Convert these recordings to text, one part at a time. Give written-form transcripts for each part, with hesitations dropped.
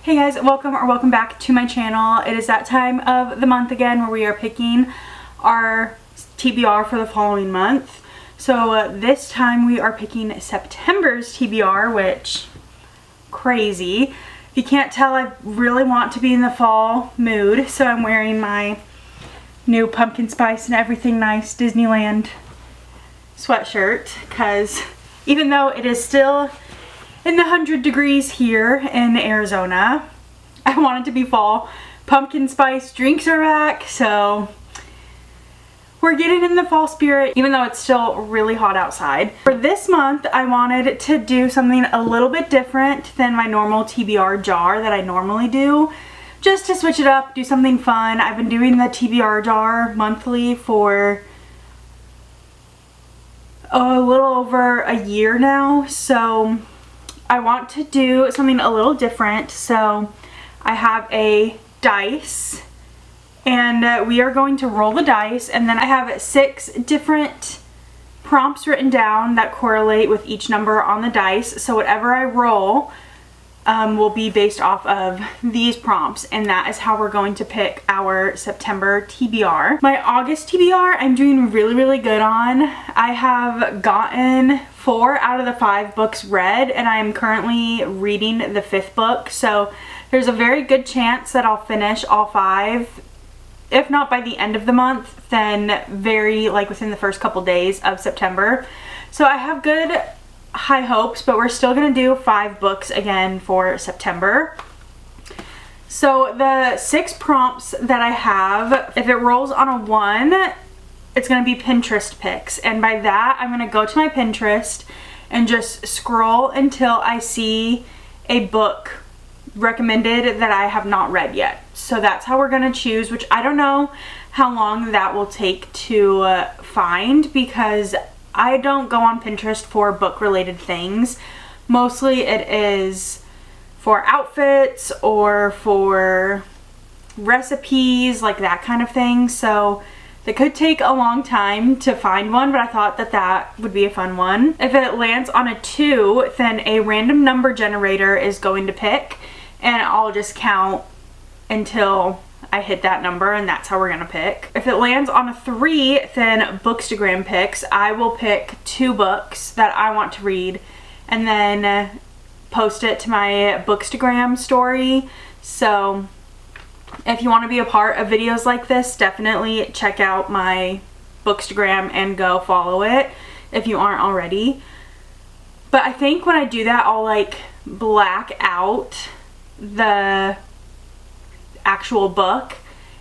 Hey guys, welcome back to my channel. It is that time of the month again where we are picking our TBR for the following month. So this time we are picking September's TBR, which, crazy. If you can't tell, I really want to be in the fall mood, so I'm wearing my new pumpkin spice and everything nice Disneyland sweatshirt, because even though it is still in the 100 degrees here in Arizona, I want it to be fall. Pumpkin spice drinks are back, so we're getting in the fall spirit, even though it's still really hot outside. For this month, I wanted to do something a little bit different than my normal TBR jar that I normally do, just to switch it up, do something fun. I've been doing the TBR jar monthly for a little over a year now, so I want to do something a little different. So I have a dice, and we are going to roll the dice, and then I have 6 different prompts written down that correlate with each number on the dice. So whatever I roll will be based off of these prompts, and that is how we're going to pick our September TBR. My August TBR I'm doing really good on. I have gotten 4 out of the 5 books read, and I am currently reading the 5th book, so there's a very good chance that I'll finish all 5, if not by the end of the month, then within the first couple days of September. So I have good high hopes, but we're still gonna do 5 books again for September. So the 6 prompts that I have, if it rolls on a 1, it's gonna be Pinterest picks, and by that I'm gonna go to my Pinterest and just scroll until I see a book recommended that I have not read yet. So that's how we're gonna choose, which I don't know how long that will take to find, because I don't go on Pinterest for book related things. Mostly it is for outfits or for recipes, like that kind of thing. So it could take a long time to find one, but I thought that that would be a fun one. If it lands on a 2, then a random number generator is going to pick, and I'll just count until I hit that number, and that's how we're gonna pick. If it lands on a 3, then Bookstagram picks. I will pick 2 books that I want to read and then post it to my Bookstagram story. So if you want to be a part of videos like this, definitely check out my Bookstagram and go follow it if you aren't already. But I think when I do that, I'll like black out the actual book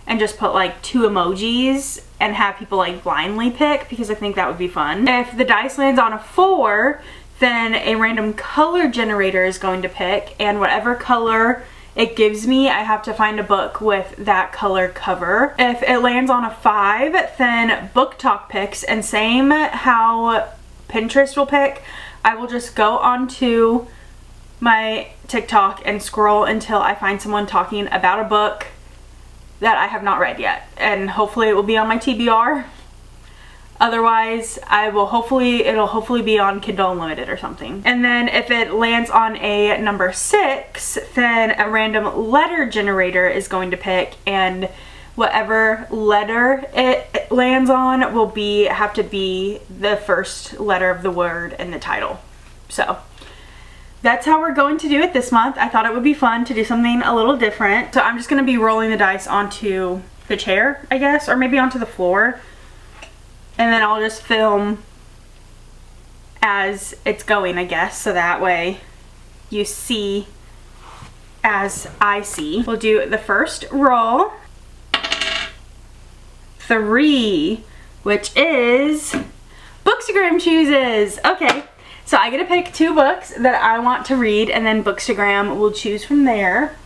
and just put like 2 emojis and have people like blindly pick, because I think that would be fun. If the dice lands on a 4, then a random color generator is going to pick, and whatever color it gives me, I have to find a book with that color cover. If it lands on a 5, then Book Talk picks, and same how Pinterest will pick, I will just go onto my TikTok and scroll until I find someone talking about a book that I have not read yet, and hopefully it will be on my TBR. Otherwise, it'll hopefully be on Kindle Unlimited or something. And then if it lands on a number 6, then a random letter generator is going to pick, and whatever letter it lands on will have to be the first letter of the word in the title. So that's how we're going to do it this month. I thought it would be fun to do something a little different. So I'm just gonna be rolling the dice onto the chair, I guess, or maybe onto the floor. And then I'll just film as it's going, I guess, so that way you see as I see. We'll do the first roll. 3, which is Bookstagram chooses. Okay. So I get to pick 2 books that I want to read, and then Bookstagram will choose from there.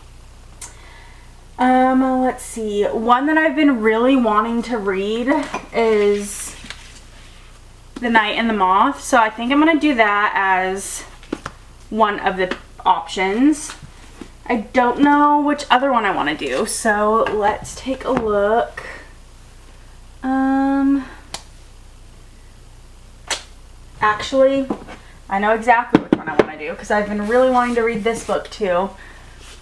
Let's see. One that I've been really wanting to read is The Night and the Moth, so I think I'm going to do that as one of the options. I don't know which other one I want to do, so let's take a look. Actually, I know exactly which one I want to do, because I've been really wanting to read this book too.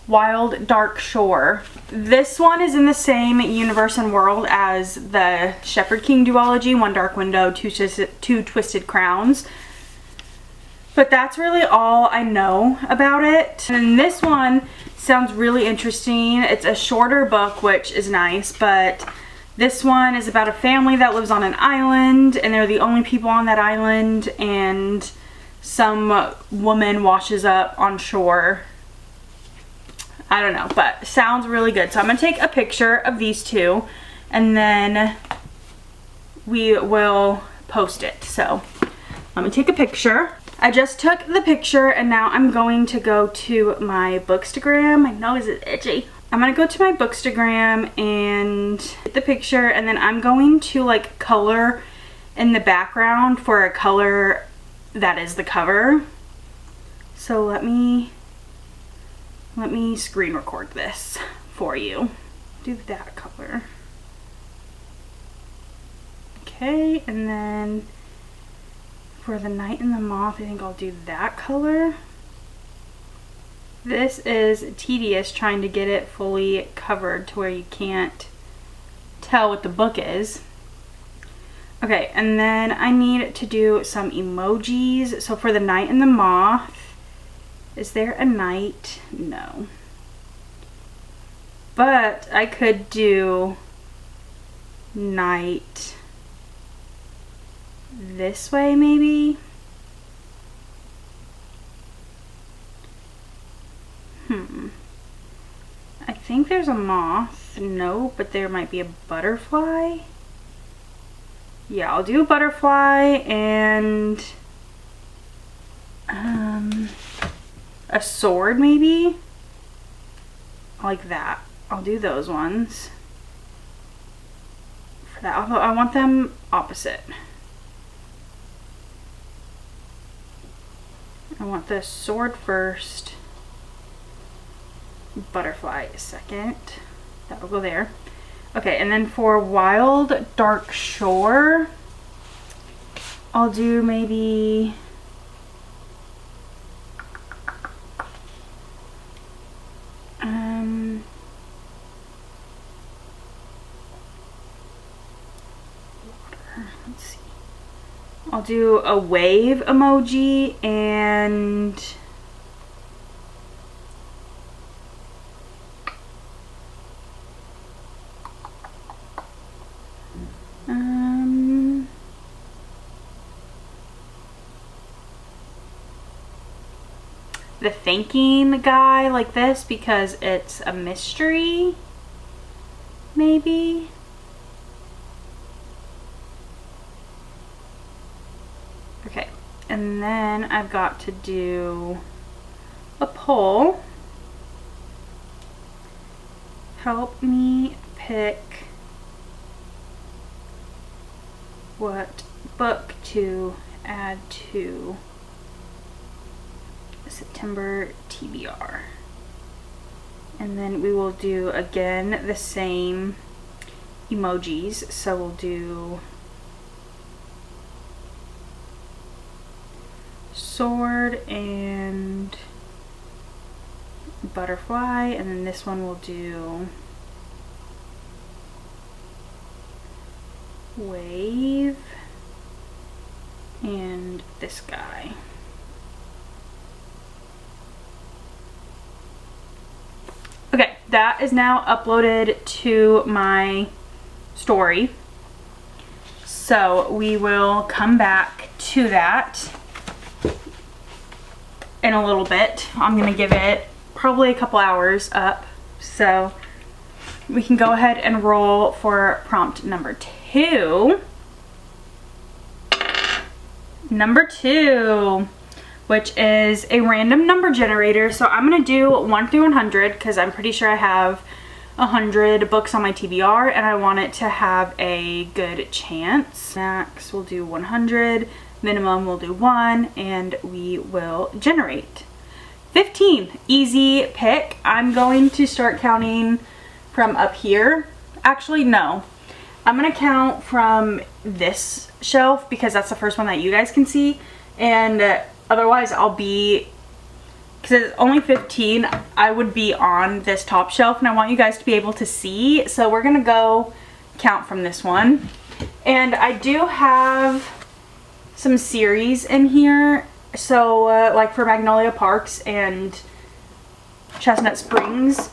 Wild Dark Shore. This one is in the same universe and world as the Shepherd King duology, One Dark Window, Two Twisted Crowns. But that's really all I know about it. And this one sounds really interesting. It's a shorter book, which is nice, but this one is about a family that lives on an island, and they're the only people on that island, and some woman washes up on shore. I don't know, but sounds really good. So I'm gonna take a picture of these two, and then we will post it. So let me take a picture. I just took the picture, and now I'm going to go to my Bookstagram. My nose is itchy. I'm gonna go to my Bookstagram and get the picture, and then I'm going to like color in the background for a color that is the cover. So let me screen record this for you. Do that color. Okay, and then for the Night and the Moth, I think I'll do that color. This is tedious trying to get it fully covered to where you can't tell what the book is. Okay, and then I need to do some emojis. So for the Night and the Moth, is there a night? No. But I could do night this way maybe. I think there's a moth. No, but there might be a butterfly. Yeah, I'll do a butterfly and a sword maybe. Like that. I'll do those ones. For that, although I want them opposite. I want the sword first, butterfly second. That will go there. Okay, and then for Wild Dark Shore, I'll do maybe let's see. I'll do a wave emoji and the thanking guy like this because it's a mystery, maybe. Okay, and then I've got to do a poll. Help me pick what book to add to September TBR. And then we will do again the same emojis. So we'll do sword and butterfly, and then this one we'll do wave and this guy. Okay, that is now uploaded to my story. So we will come back to that in a little bit. I'm gonna give it probably a couple hours up. So we can go ahead and roll for prompt number 2. Number 2, which is a random number generator. So I'm gonna do 1 through 100 because I'm pretty sure I have 100 books on my TBR and I want it to have a good chance. Max we'll do 100, minimum we'll do 1, and we will generate 15. Easy pick. I'm going to start counting from up here. Actually, no. I'm gonna count from this shelf because that's the first one that you guys can see, and otherwise I'll be because it's only 15, I would be on this top shelf, and I want you guys to be able to see. So we're gonna go count from this one. And I do have some series in here. So like for Magnolia Parks and Chestnut Springs,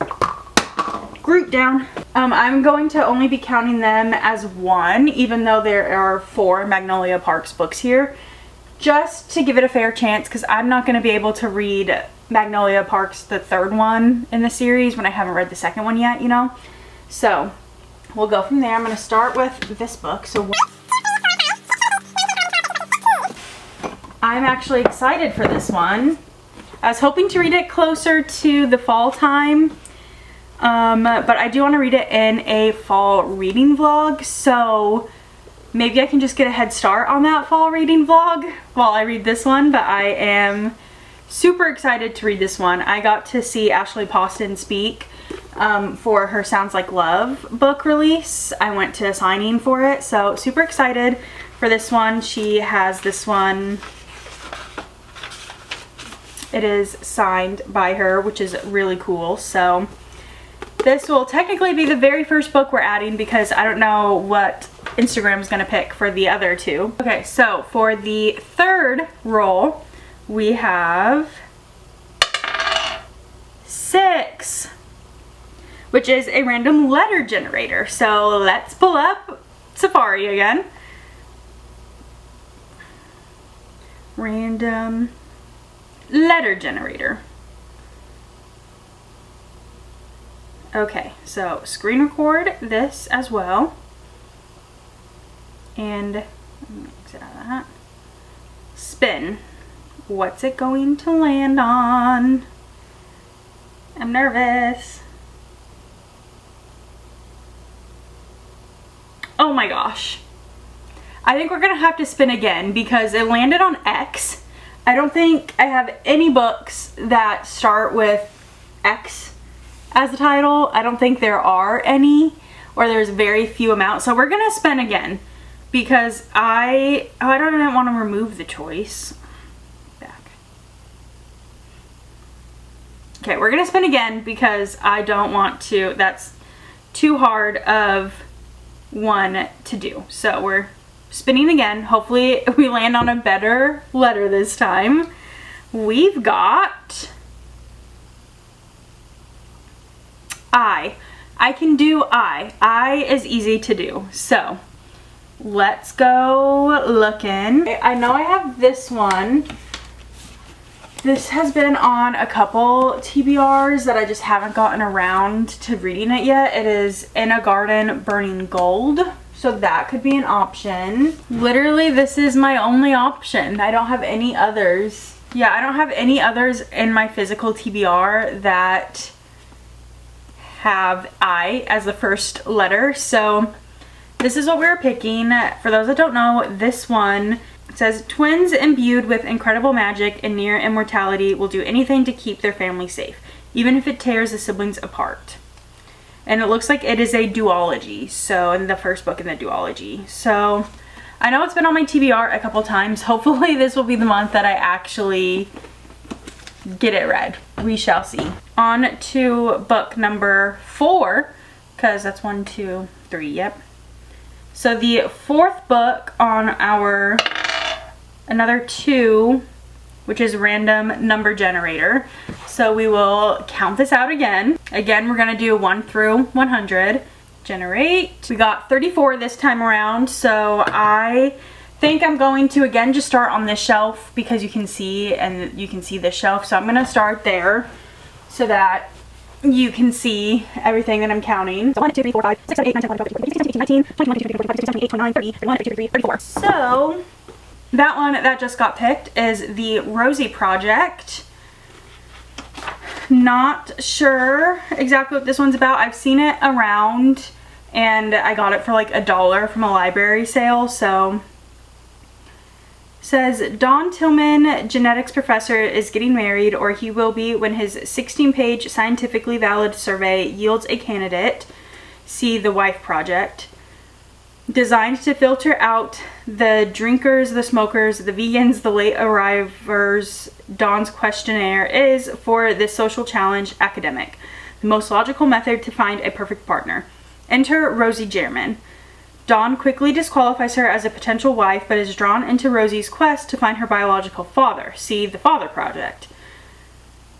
group down. I'm going to only be counting them as one, even though there are 4 Magnolia Parks books here, just to give it a fair chance, because I'm not going to be able to read Magnolia Parks, the 3rd one in the series, when I haven't read the 2nd one yet, you know? So we'll go from there. I'm going to start with this book. So I'm actually excited for this one. I was hoping to read it closer to the fall time, but I do want to read it in a fall reading vlog, so maybe I can just get a head start on that fall reading vlog while I read this one. But I am super excited to read this one. I got to see Ashley Poston speak for her Sounds Like Love book release. I went to a signing for it, so super excited for this one. She has this one. It is signed by her, which is really cool. So this will technically be the very first book we're adding, because I don't know what Instagram is going to pick for the other 2. Okay, so for the 3rd roll, we have 6, which is a random letter generator. So let's pull up Safari again. Random letter generator. Okay, so screen record this as well. And let me exit out of that. Spin. What's it going to land on? I'm nervous. Oh my gosh. I think we're gonna have to spin again because it landed on X. I don't think I have any books that start with X as the title. I don't think there are any, or there's very few amounts. So we're gonna spin again because I don't want to remove the choice. Back. Okay, we're gonna spin again because I don't want to, that's too hard of one to do. So we're spinning again. Hopefully we land on a better letter this time. We've got I. I can do I. I is easy to do. So let's go looking. I know I have this one. This has been on a couple TBRs that I just haven't gotten around to reading it yet. It is In a Garden Burning Gold. So that could be an option. Literally, this is my only option. I don't have any others. Yeah, I don't have any others in my physical TBR that have I as the first letter. So this is what we're picking. For those that don't know, this one says, twins imbued with incredible magic and near immortality will do anything to keep their family safe, even if it tears the siblings apart. And it looks like it is a duology, so in the first book in the duology. So I know it's been on my TBR a couple times. Hopefully this will be the month that I actually get it read. We shall see. On to book number 4, because that's 1, 2, 3, yep. So the 4th book on our another 2, which is random number generator. So we will count this out again. Again, we're gonna do 1 through 100. Generate. We got 34 this time around. So I think I'm going to again just start on this shelf because you can see, and you can see this shelf. So I'm gonna start there so that you can see everything that I'm counting. So 1, 2, 3, 4, 5, 6, 7, 8, 9, 10, 11, 12, 13, 14, 15, 16, 17, 18, 19, 20, 21, 22, 23, 24, 25, 26, 27, 28, 29, 30, 31, 32, 33, 34. So that one that just got picked is the Rosie Project. Not sure exactly what this one's about. I've seen it around and I got it for like $1 from a library sale. So says Don Tillman, genetics professor, is getting married, or he will be when his 16-page scientifically valid survey yields a candidate. See The Wife Project. designed to filter out the drinkers, the smokers, the vegans, the late arrivers. Dawn's questionnaire is, for this social challenge, academic. The most logical method to find a perfect partner. Enter Rosie German. Dawn quickly disqualifies her as a potential wife, but is drawn into Rosie's quest to find her biological father. See The Father Project.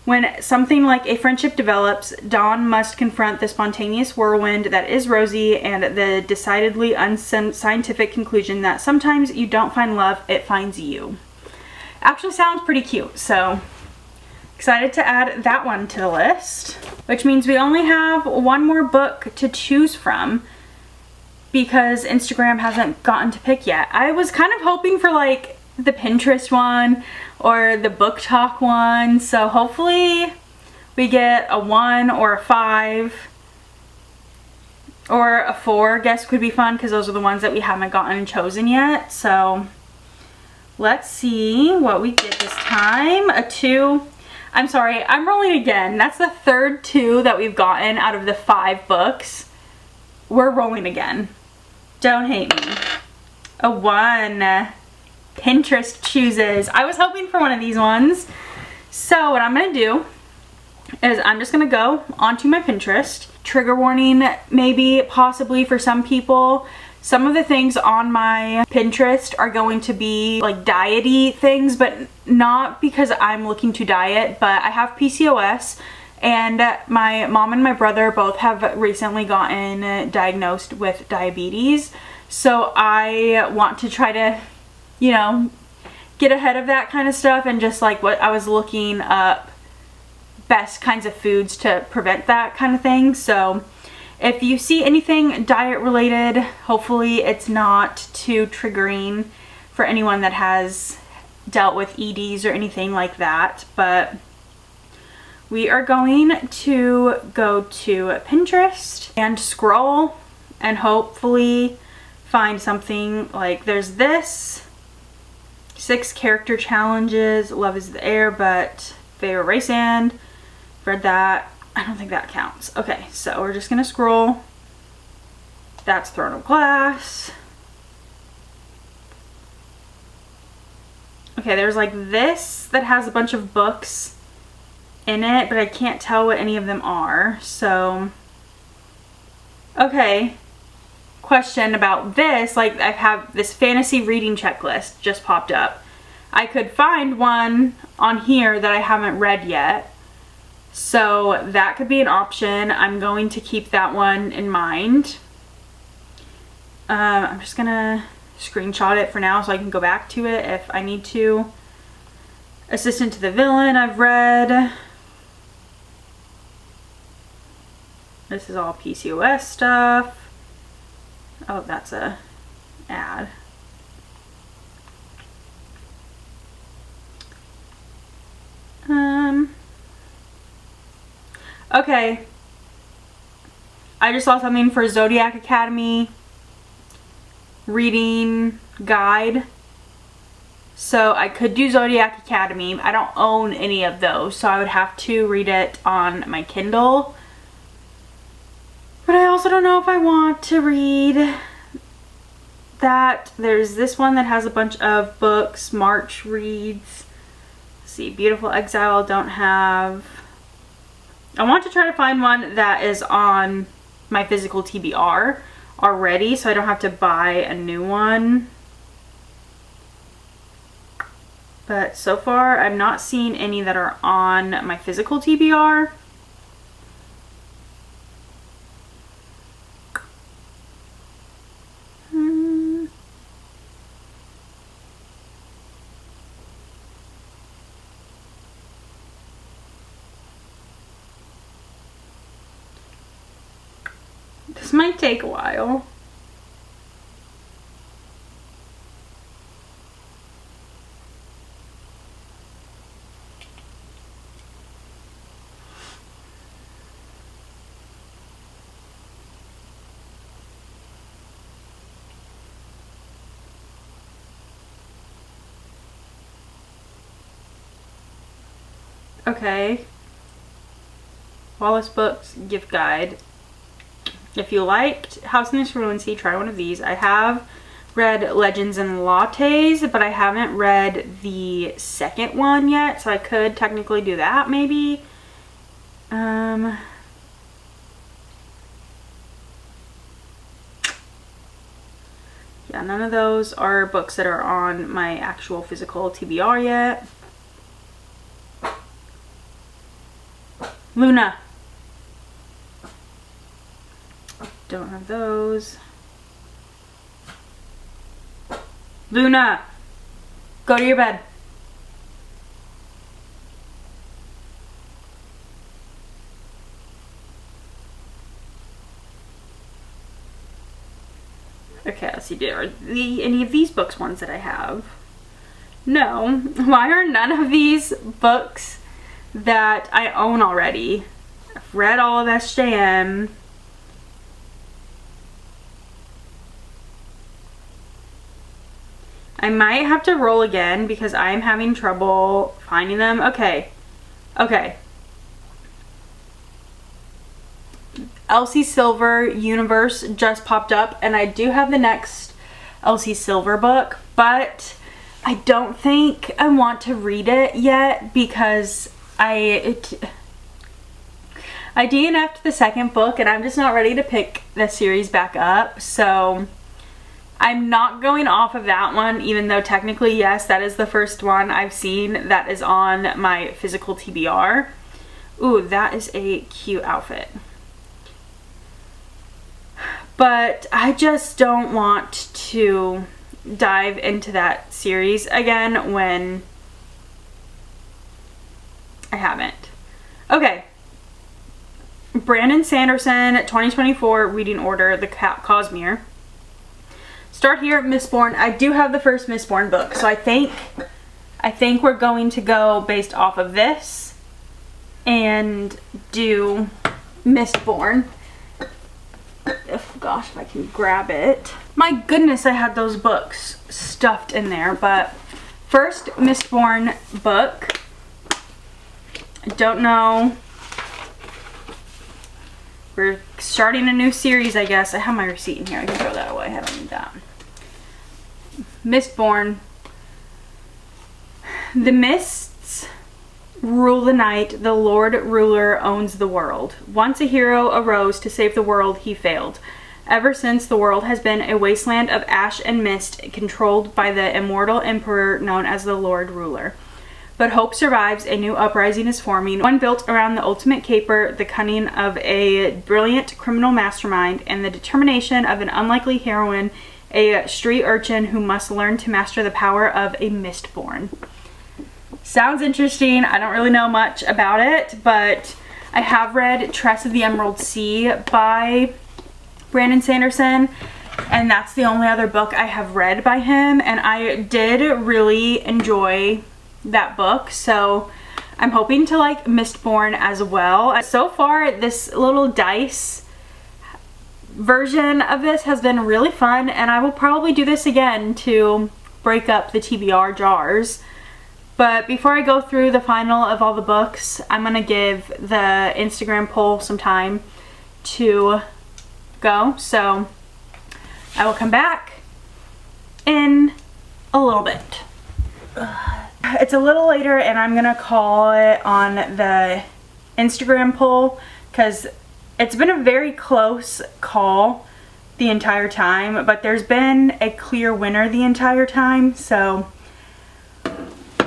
When something like a friendship develops, Dawn must confront the spontaneous whirlwind that is Rosie and the decidedly unscientific conclusion that sometimes you don't find love, it finds you. Actually sounds pretty cute, so excited to add that one to the list. Which means we only have one more book to choose from because Instagram hasn't gotten to pick yet. I was kind of hoping for like the Pinterest one or the book talk one, so hopefully we get a 1 or a 5 or a 4. Guess could be fun because those are the ones that we haven't gotten chosen yet. So let's see what we get this time. A 2. I'm sorry, I'm rolling again. That's the third 2 that we've gotten out of the 5 books. We're rolling again. Don't hate me. A 1. Pinterest chooses. I was hoping for one of these ones. So what I'm going to do is I'm just going to go onto my Pinterest. Trigger warning, maybe, possibly for some people. Some of the things on my Pinterest are going to be like diety things, but not because I'm looking to diet, but I have PCOS and my mom and my brother both have recently gotten diagnosed with diabetes. So I want to try to, you know, get ahead of that kind of stuff, and just like what I was looking up best kinds of foods to prevent that kind of thing. So if you see anything diet related, hopefully it's not too triggering for anyone that has dealt with EDs or anything like that. But we are going to go to Pinterest and scroll and hopefully find something like, there's this 6 character challenges, love is the air, but favorite race and read that. I don't think that counts. Okay, so we're just gonna scroll. That's Throne of Glass. Okay, there's like this that has a bunch of books in it, but I can't tell what any of them are. So, okay. Question about this, like I have this fantasy reading checklist just popped up. I could find one on here that I haven't read yet, so that could be an option. I'm going to keep that one in mind. I'm just gonna screenshot it for now so I can go back to it if I need to. Assistant to the Villain I've read. This is all PCOS stuff. Oh, that's a ad. Okay. I just saw something for Zodiac Academy reading guide. So I could do Zodiac Academy. I don't own any of those, so I would have to read it on my Kindle. But I also don't know if I want to read that. There's this one that has a bunch of books. March reads. Let's see, Beautiful Exile don't have. I want to try to find one that is on my physical TBR already, so I don't have to buy a new one. But so far, I'm not seeing any that are on my physical TBR. This might take a while. Okay. Wallace Books gift guide. If you liked House in the Cerulean Sea, try one of these. I have read Legends and Lattes, but I haven't read the second one yet, so I could technically do that maybe. Yeah, none of those are books that are on my actual physical TBR yet. Luna. Don't have those. Luna, go to your bed. Okay, let's see, are any of these books ones that I have? No. Why are none of these books that I own already? I've read all of SJM. I might have to roll again because I'm having trouble finding them. Okay. Okay. Elsie Silver Universe just popped up, and I do have the next Elsie Silver book, but I don't think I want to read it yet because I DNF'd the second book and I'm just not ready to pick the series back up, so I'm not going off of that one, even though technically, yes, that is the first one I've seen that is on my physical TBR. Ooh, that is a cute outfit. But I just don't want to dive into that series again when I haven't. Okay. Brandon Sanderson, 2024 reading order, The Cosmere. Start here, Mistborn. I do have the first Mistborn book, so I think we're going to go based off of this and do Mistborn. Gosh, if I can grab it. My goodness, I had those books stuffed in there, but first Mistborn book. I don't know. We're starting a new series, I guess. I have my receipt in here. I can throw that away. I don't need that. Mistborn. The mists rule the night. The Lord Ruler owns the world. Once a hero arose to save the world, he failed. Ever since, the world has been a wasteland of ash and mist controlled by the immortal emperor known as the Lord Ruler. But hope survives. A new uprising is forming, one built around the ultimate caper, the cunning of a brilliant criminal mastermind, and the determination of an unlikely heroine, a street urchin who must learn to master the power of a Mistborn. Sounds interesting. I don't really know much about it, but I have read Tress of the Emerald Sea by Brandon Sanderson, and that's the only other book I have read by him, and I did really enjoy that book, so I'm hoping to like Mistborn as well. So far, this little dice version of this has been really fun, and I will probably do this again to break up the TBR jars. But before I go through the final of all the books, I'm gonna give the Instagram poll some time to go, so I will come back in a little bit. It's a little later and I'm gonna call it on the Instagram poll because it's been a very close call the entire time, but there's been a clear winner the entire time, so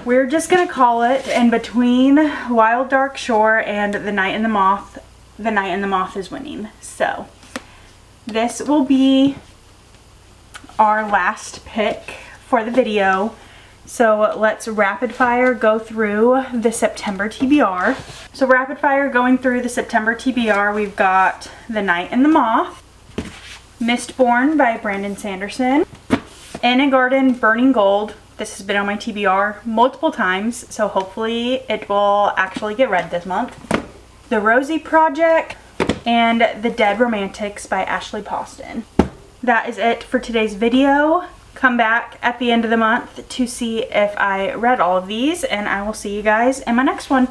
we're just gonna call it in between Wild Dark Shore and The Night and the Moth. The Night and the Moth is winning, so this will be our last pick for the video. So let's rapid fire go through the September TBR. So rapid fire going through the September TBR, we've got The Night and the Moth, Mistborn by Brandon Sanderson, In a Garden Burning Gold. This has been on my TBR multiple times, so hopefully it will actually get read this month. The Rosie Project and The Dead Romantics by Ashley Poston. That is it for today's video. Come back at the end of the month to see if I read all of these, and I will see you guys in my next one.